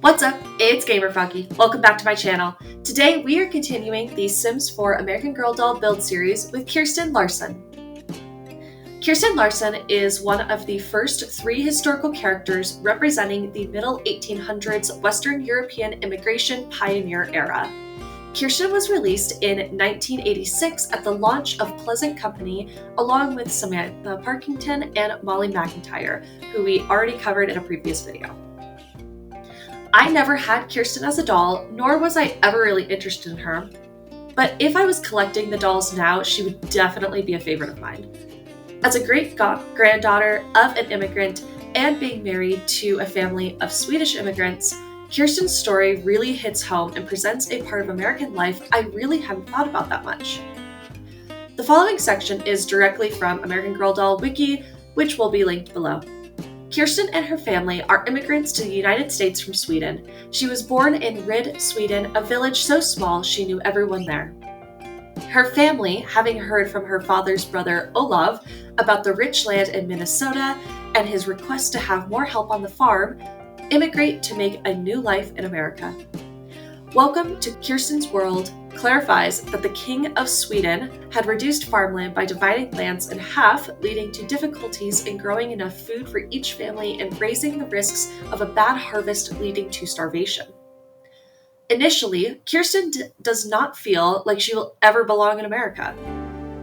What's up? It's Gamer Funky. Welcome back to my channel. Today we are continuing the Sims 4 American Girl doll build series with Kirsten Larson. Kirsten Larson is one of the first three historical characters representing the middle 1800s Western European immigration pioneer era. Kirsten was released in 1986 at the launch of Pleasant Company along with Samantha Parkington and Molly McIntyre, who we already covered in a previous video. I never had Kirsten as a doll, nor was I ever really interested in her, but if I was collecting the dolls now, she would definitely be a favorite of mine. As a great-granddaughter of an immigrant and being married to a family of Swedish immigrants, Kirsten's story really hits home and presents a part of American life I really hadn't thought about that much. The following section is directly from American Girl Doll Wiki, which will be linked below. Kirsten and her family are immigrants to the United States from Sweden. She was born in Rid, Sweden, a village so small she knew everyone there. Her family, having heard from her father's brother Olav about the rich land in Minnesota and his request to have more help on the farm, immigrate to make a new life in America. Welcome to Kirsten's World clarifies that the King of Sweden had reduced farmland by dividing lands in half, leading to difficulties in growing enough food for each family and raising the risks of a bad harvest leading to starvation. Initially, Kirsten does not feel like she will ever belong in America.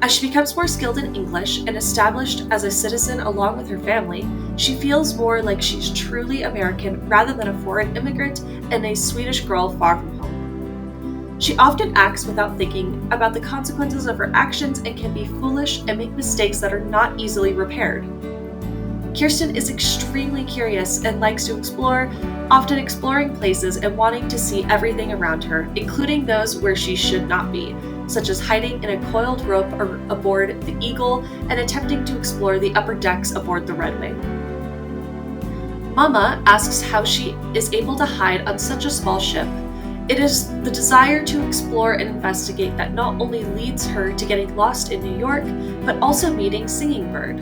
As she becomes more skilled in English and established as a citizen along with her family, she feels more like she's truly American rather than a foreign immigrant and a Swedish girl far from home. She often acts without thinking about the consequences of her actions and can be foolish and make mistakes that are not easily repaired. Kirsten is extremely curious and likes to explore, often exploring places and wanting to see everything around her, including those where she should not be, such as hiding in a coiled rope aboard the Eagle and attempting to explore the upper decks aboard the Red Wing. Mama asks how she is able to hide on such a small ship. It is the desire to explore and investigate that not only leads her to getting lost in New York, but also meeting Singing Bird.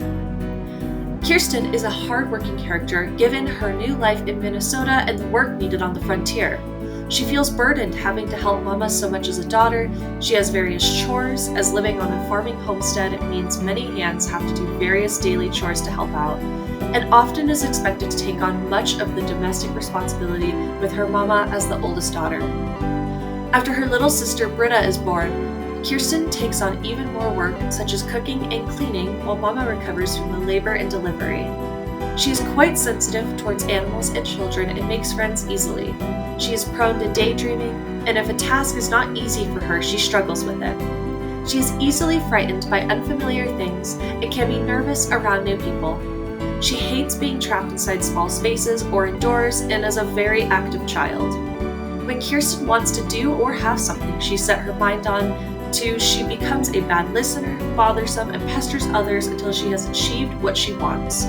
Kirsten is a hard-working character given her new life in Minnesota and the work needed on the frontier. She feels burdened having to help Mama so much as a daughter. She has various chores, as living on a farming homestead means many hands have to do various daily chores to help out, and often is expected to take on much of the domestic responsibility with her Mama as the oldest daughter. After her little sister Britta is born, Kirsten takes on even more work, such as cooking and cleaning, while Mama recovers from the labor and delivery. She is quite sensitive towards animals and children and makes friends easily. She is prone to daydreaming, and if a task is not easy for her, she struggles with it. She is easily frightened by unfamiliar things and can be nervous around new people. She hates being trapped inside small spaces or indoors and is a very active child. When Kirsten wants to do or have something she set her mind on to, she becomes a bad listener, bothersome, and pesters others until she has achieved what she wants.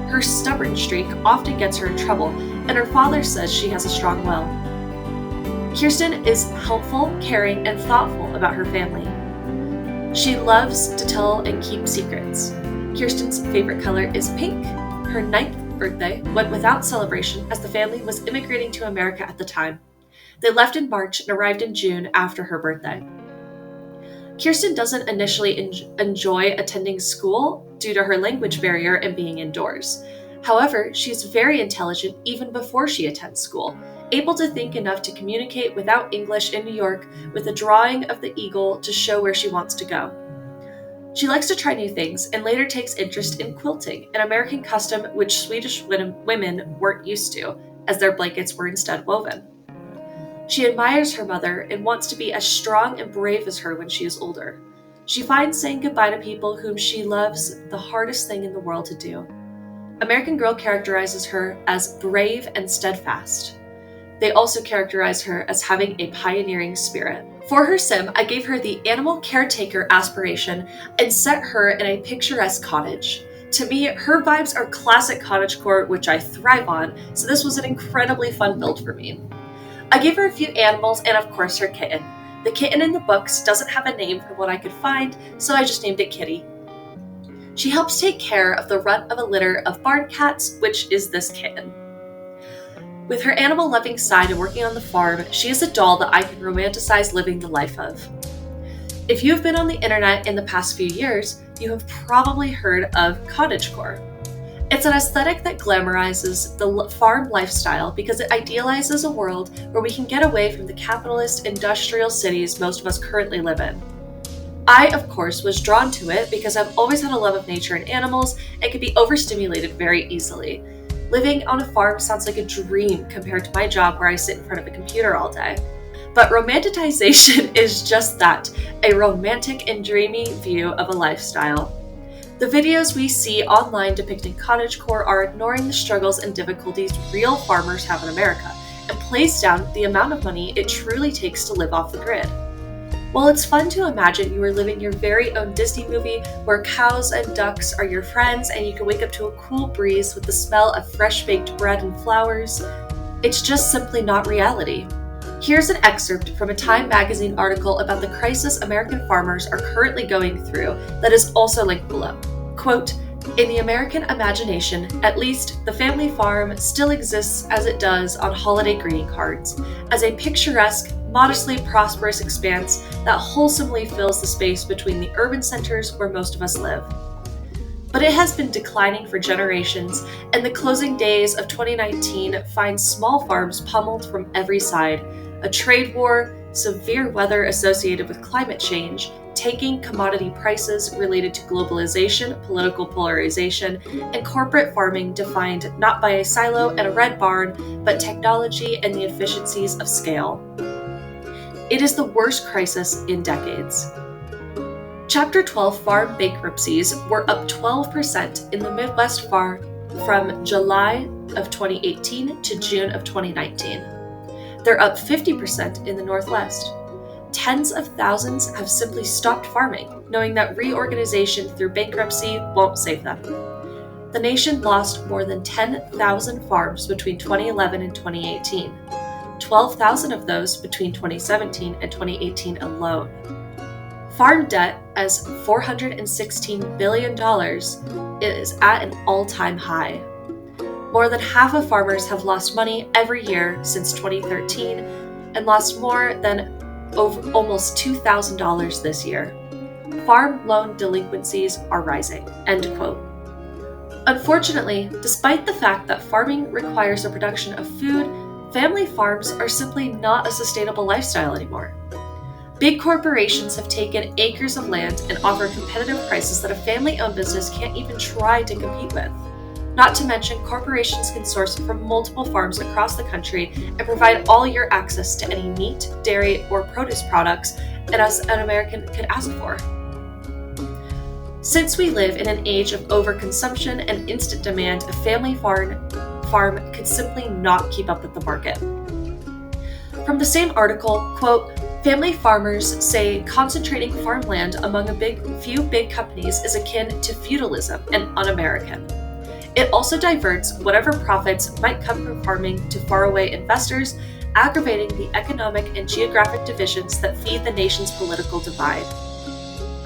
Her stubborn streak often gets her in trouble, and her father says she has a strong will. Kirsten is helpful, caring, and thoughtful about her family. She loves to tell and keep secrets. Kirsten's favorite color is pink. Her 9th birthday went without celebration as the family was immigrating to America at the time. They left in March and arrived in June after her birthday. Kirsten doesn't initially enjoy attending school due to her language barrier and being indoors. However, she's very intelligent even before she attends school, able to think enough to communicate without English in New York with a drawing of the eagle to show where she wants to go. She likes to try new things and later takes interest in quilting, an American custom which Swedish women weren't used to, as their blankets were instead woven. She admires her mother and wants to be as strong and brave as her when she is older. She finds saying goodbye to people whom she loves the hardest thing in the world to do. American Girl characterizes her as brave and steadfast. They also characterize her as having a pioneering spirit. For her sim, I gave her the animal caretaker aspiration and set her in a picturesque cottage. To me, her vibes are classic cottagecore, which I thrive on, so this was an incredibly fun build for me. I gave her a few animals and of course her kitten. The kitten in the books doesn't have a name from what I could find, so I just named it Kitty. She helps take care of the runt of a litter of barn cats, which is this kitten. With her animal-loving side and working on the farm, she is a doll that I can romanticize living the life of. If you have been on the internet in the past few years, you have probably heard of cottagecore. It's an aesthetic that glamorizes the farm lifestyle because it idealizes a world where we can get away from the capitalist industrial cities most of us currently live in. I, of course, was drawn to it because I've always had a love of nature and animals and can be overstimulated very easily. Living on a farm sounds like a dream compared to my job where I sit in front of a computer all day. But romanticization is just that, a romantic and dreamy view of a lifestyle. The videos we see online depicting cottagecore are ignoring the struggles and difficulties real farmers have in America and plays down the amount of money it truly takes to live off the grid. While it's fun to imagine you are living your very own Disney movie where cows and ducks are your friends and you can wake up to a cool breeze with the smell of fresh-baked bread and flowers, it's just simply not reality. Here's an excerpt from a Time magazine article about the crisis American farmers are currently going through that is also linked below. Quote, "In the American imagination, at least, the family farm still exists as it does on holiday greeting cards, as a picturesque, modestly prosperous expanse that wholesomely fills the space between the urban centers where most of us live. But it has been declining for generations, and the closing days of 2019 find small farms pummeled from every side. A trade war, severe weather associated with climate change, tanking commodity prices related to globalization, political polarization, and corporate farming defined not by a silo and a red barn, but technology and the efficiencies of scale. It is the worst crisis in decades." Chapter 12 farm bankruptcies were up 12% in the Midwest farm from July of 2018 to June of 2019. They're up 50% in the Northwest. Tens of thousands have simply stopped farming, knowing that reorganization through bankruptcy won't save them. The nation lost more than 10,000 farms between 2011 and 2018. 12,000 of those between 2017 and 2018 alone. Farm debt, as $416 billion, is at an all-time high. More than half of farmers have lost money every year since 2013 and lost more than almost $2,000 this year. Farm loan delinquencies are rising. End quote. Unfortunately, despite the fact that farming requires the production of food, family farms are simply not a sustainable lifestyle anymore. Big corporations have taken acres of land and offer competitive prices that a family-owned business can't even try to compete with. Not to mention, corporations can source from multiple farms across the country and provide all-year access to any meat, dairy, or produce products an American could ask for. Since we live in an age of overconsumption and instant demand, a family farm could simply not keep up with the market. From the same article, quote, "Family farmers say concentrating farmland among a few big companies is akin to feudalism and un-American. It also diverts whatever profits might come from farming to faraway investors, aggravating the economic and geographic divisions that feed the nation's political divide."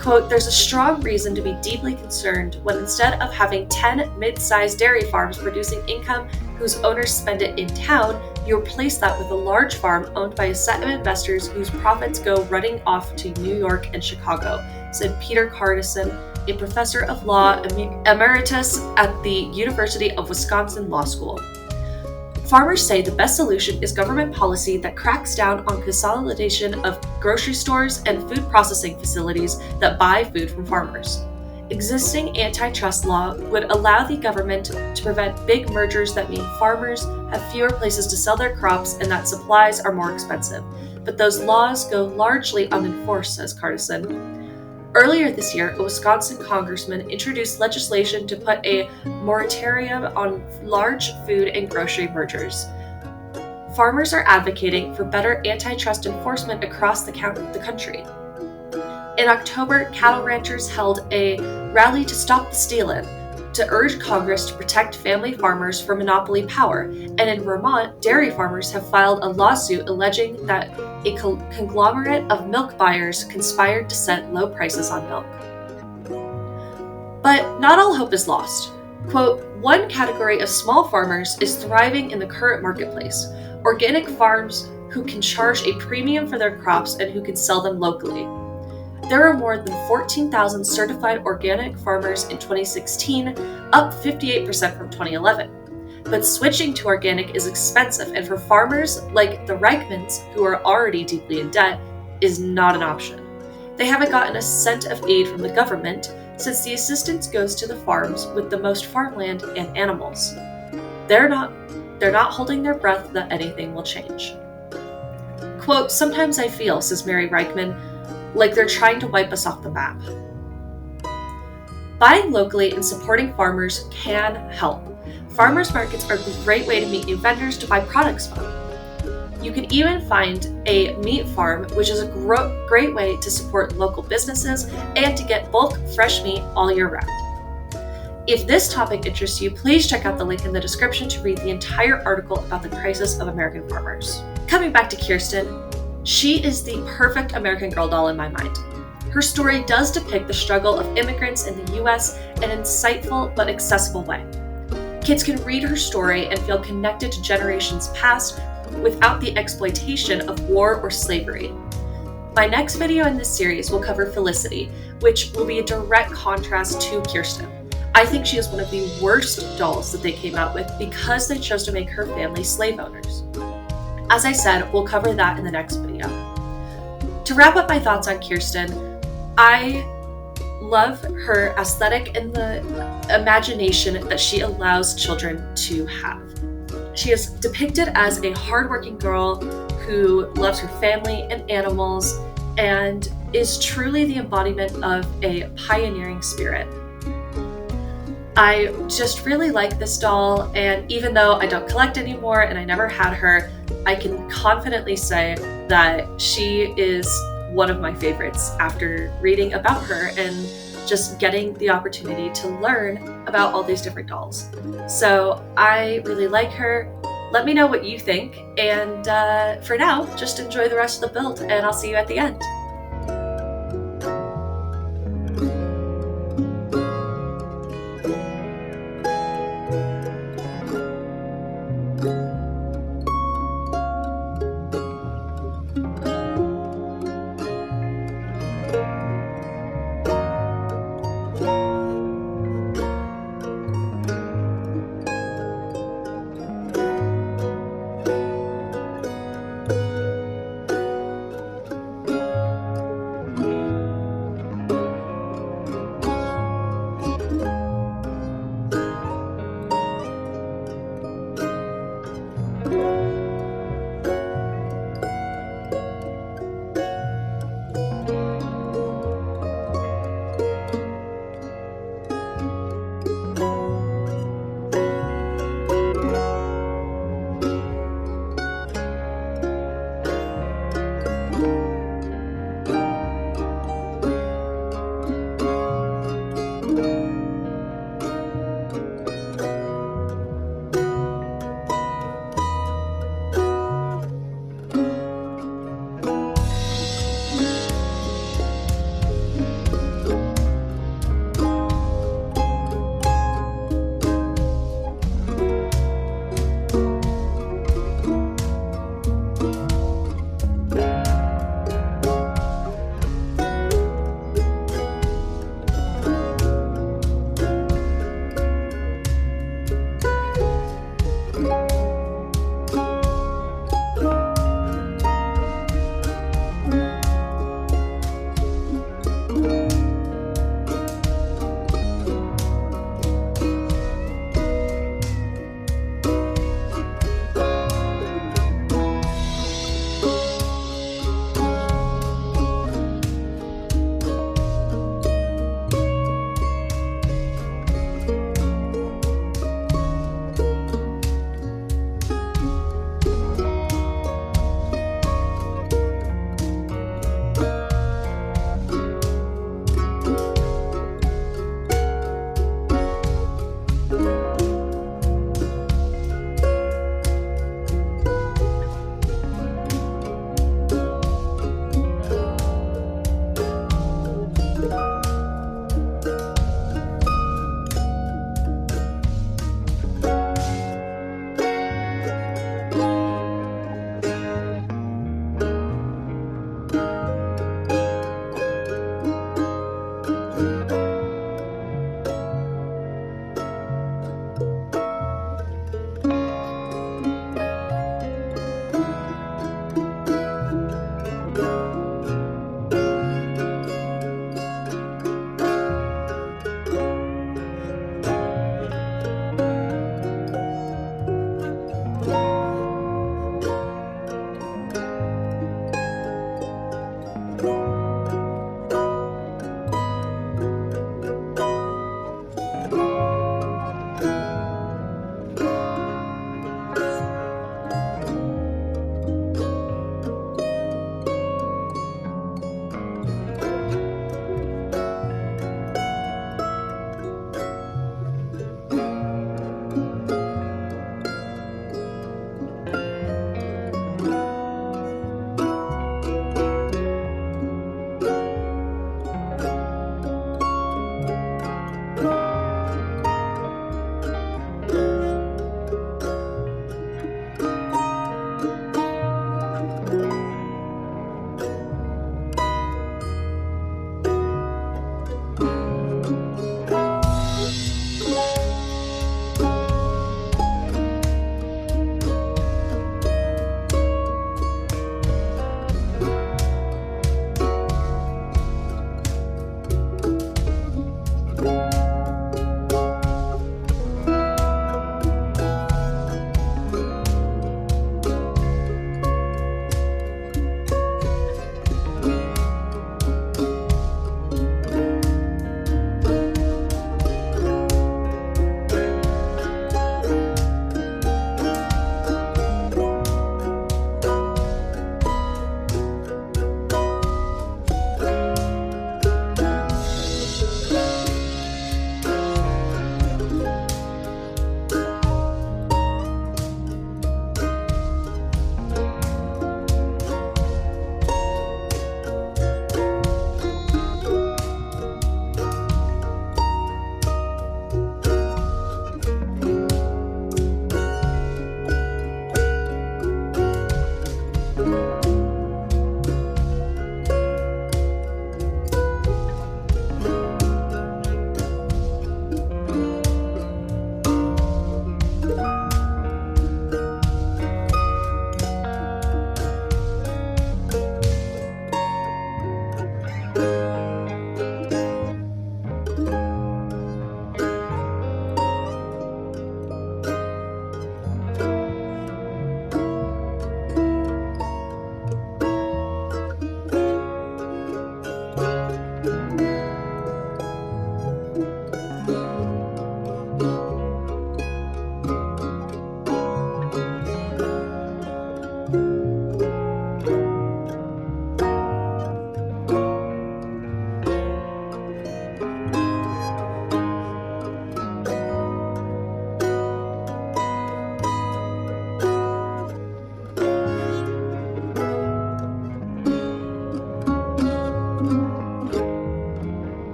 Quote, "There's a strong reason to be deeply concerned when instead of having 10 mid-sized dairy farms producing income whose owners spend it in town, you replace that with a large farm owned by a set of investors whose profits go running off to New York and Chicago," said Peter Kirsten, a professor of law emeritus at the University of Wisconsin Law School. Farmers say the best solution is government policy that cracks down on consolidation of grocery stores and food processing facilities that buy food from farmers. Existing antitrust law would allow the government to prevent big mergers that mean farmers have fewer places to sell their crops and that supplies are more expensive. But those laws go largely unenforced, says Kirsten. Earlier this year, a Wisconsin congressman introduced legislation to put a moratorium on large food and grocery mergers. Farmers are advocating for better antitrust enforcement across the country. In October, cattle ranchers held a rally to stop the stealin', to urge Congress to protect family farmers from monopoly power, and in Vermont, dairy farmers have filed a lawsuit alleging that a conglomerate of milk buyers conspired to set low prices on milk. But not all hope is lost. Quote, one category of small farmers is thriving in the current marketplace. Organic farms who can charge a premium for their crops and who can sell them locally. There are more than 14,000 certified organic farmers in 2016, up 58% from 2011. But switching to organic is expensive, and for farmers like the Reichmans, who are already deeply in debt, is not an option. They haven't gotten a cent of aid from the government, since the assistance goes to the farms with the most farmland and animals. They're not holding their breath that anything will change. Quote, sometimes I feel, says Mary Reichman, like they're trying to wipe us off the map. Buying locally and supporting farmers can help. Farmers markets are a great way to meet new vendors to buy products from. You can even find a meat farm, which is a great way to support local businesses and to get bulk fresh meat all year round. If this topic interests you, please check out the link in the description to read the entire article about the crisis of American farmers. Coming back to Kirsten, she is the perfect American Girl doll in my mind. Her story does depict the struggle of immigrants in the US in an insightful but accessible way. Kids can read her story and feel connected to generations past without the exploitation of war or slavery. My next video in this series will cover Felicity, which will be a direct contrast to Kirsten. I think she is one of the worst dolls that they came out with because they chose to make her family slave owners. As I said, we'll cover that in the next video. To wrap up my thoughts on Kirsten, I love her aesthetic and the imagination that she allows children to have. She is depicted as a hardworking girl who loves her family and animals and is truly the embodiment of a pioneering spirit. I just really like this doll, and even though I don't collect anymore and I never had her, I can confidently say that she is one of my favorites after reading about her and just getting the opportunity to learn about all these different dolls. So I really like her. Let me know what you think, and for now, just enjoy the rest of the build, and I'll see you at the end.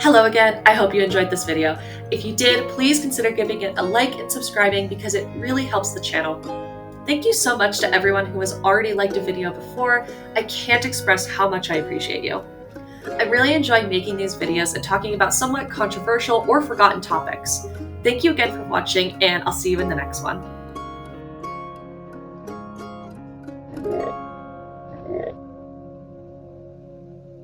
Hello again, I hope you enjoyed this video. If you did, please consider giving it a like and subscribing because it really helps the channel. Thank you so much to everyone who has already liked a video before. I can't express how much I appreciate you. I really enjoy making these videos and talking about somewhat controversial or forgotten topics. Thank you again for watching, and I'll see you in the next one.